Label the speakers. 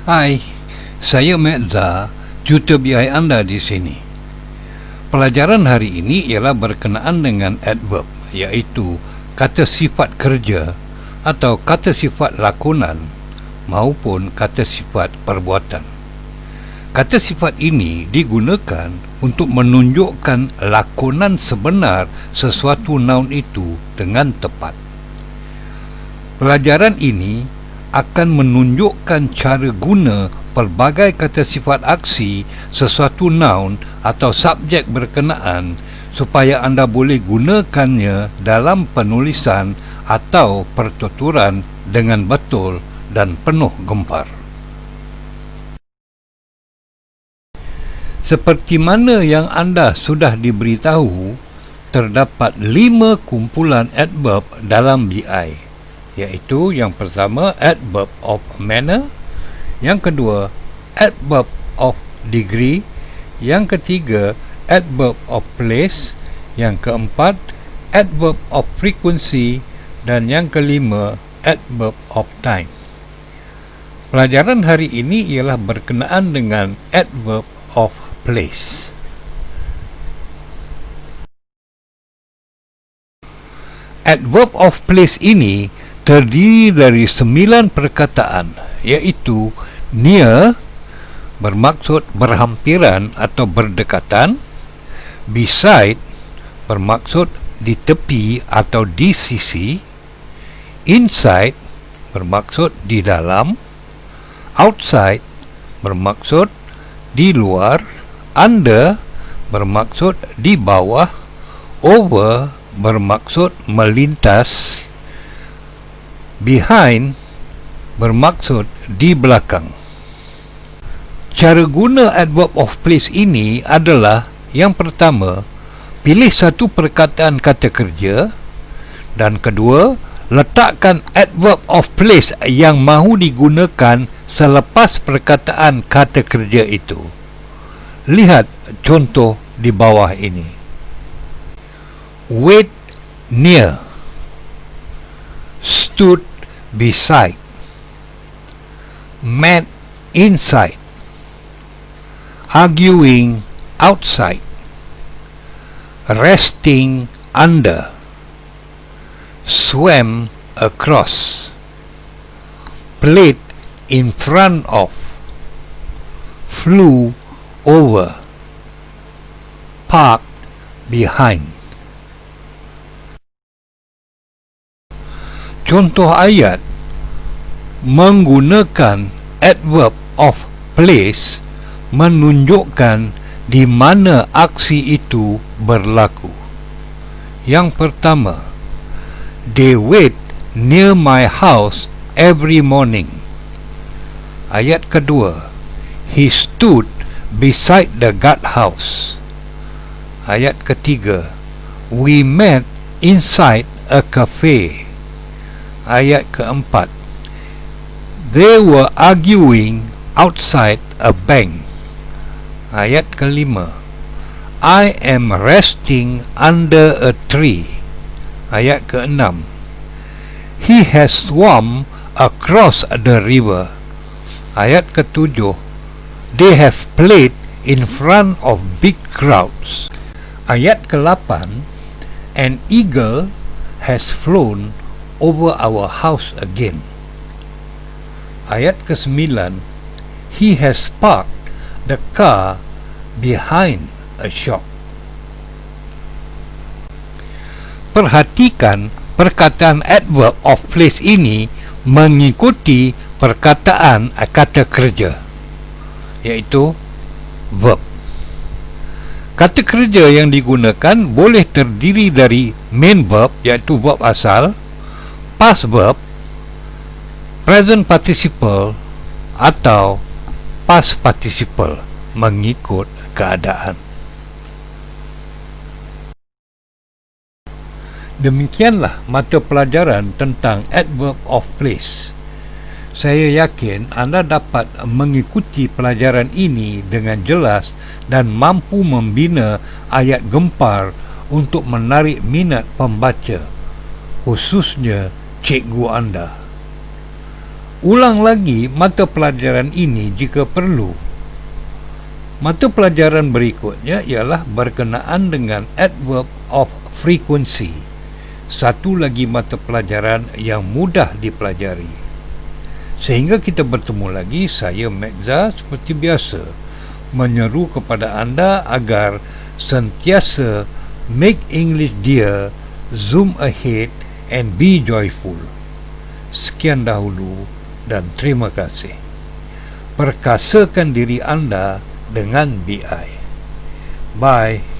Speaker 1: Hai, saya Mezza, tutor BI anda di sini. Pelajaran hari ini ialah berkenaan dengan adverb, iaitu kata sifat kerja atau kata sifat lakonan maupun kata sifat perbuatan. Kata sifat ini digunakan untuk menunjukkan lakonan sebenar sesuatu noun itu dengan tepat. Pelajaran ini akan menunjukkan cara guna pelbagai kata sifat aksi sesuatu noun atau subjek berkenaan supaya anda boleh gunakannya dalam penulisan atau pertuturan dengan betul dan penuh gempar. Seperti mana yang anda sudah diberitahu, terdapat 5 kumpulan adverb dalam BI, iaitu yang pertama adverb of manner, yang kedua adverb of degree, yang ketiga adverb of place, yang keempat adverb of frequency, dan yang kelima adverb of time. Pelajaran hari ini ialah berkenaan dengan adverb of place. Adverb of place ini terdiri dari 9 perkataan, iaitu near, bermaksud berhampiran atau berdekatan; beside, bermaksud di tepi atau di sisi; inside, bermaksud di dalam; outside, bermaksud di luar; under, bermaksud di bawah; over, bermaksud melintas; behind, bermaksud di belakang. Cara guna adverb of place ini adalah: yang pertama, pilih satu perkataan kata kerja, dan kedua, letakkan adverb of place yang mahu digunakan selepas perkataan kata kerja itu. Lihat contoh di bawah ini. Wait near, stood beside, met inside, arguing outside, resting under, swam across, played in front of, flew over, parked behind. Contoh ayat menggunakan adverb of place menunjukkan di mana aksi itu berlaku. Yang pertama, they wait near my house every morning. Ayat kedua, he stood beside the guardhouse. Ayat ketiga, we met inside a cafe. Ayat keempat, they were arguing outside a bank. Ayat kelima, I am resting under a tree. Ayat keenam, he has swum across the river. Ayat ketujuh, they have played in front of big crowds. Ayat ke-8, an eagle has flown over our house again. Ayat ke-9, he has parked the car behind a shop. Perhatikan perkataan adverb of place ini mengikuti perkataan kata kerja, iaitu verb. Kata kerja yang digunakan boleh terdiri dari main verb, iaitu verb asal, past verb, present participle, atau past participle mengikut keadaan. Demikianlah mata pelajaran tentang adverb of place. Saya yakin anda dapat mengikuti pelajaran ini dengan jelas dan mampu membina ayat gempar untuk menarik minat pembaca, khususnya cikgu anda. Ulang lagi mata pelajaran ini jika perlu. Mata pelajaran berikutnya ialah berkenaan dengan adverb of frequency. Satu lagi mata pelajaran yang mudah dipelajari. Sehingga kita bertemu lagi, saya Megza seperti biasa menyeru kepada anda agar sentiasa make English dear, zoom ahead and be joyful. Sekian dahulu dan terima kasih. Perkasakan diri anda dengan BI. Bye.